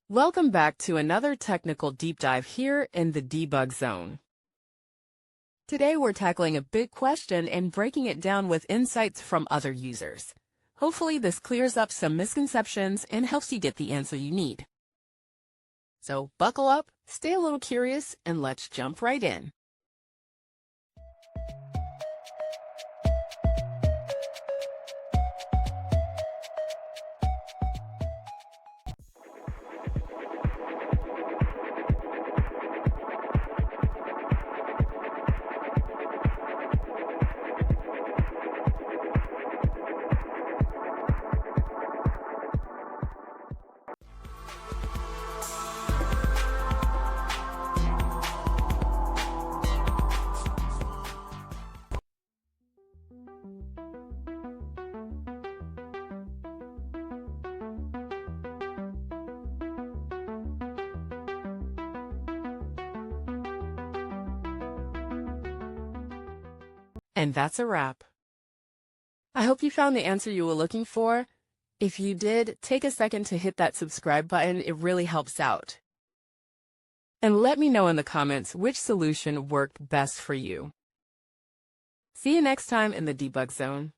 Welcome back to another technical deep dive here in the debug zone. Today we're tackling a big question and breaking it down with insights from other users. Hopefully this clears up some misconceptions and helps you get the answer you need. So buckle up, stay a little curious, and let's jump right in. And that's a wrap. I hope you found the answer you were looking for. If you did, take a second to hit that subscribe button. It really helps out. And let me know in the comments which solution worked best for you. See you next time in the debug zone.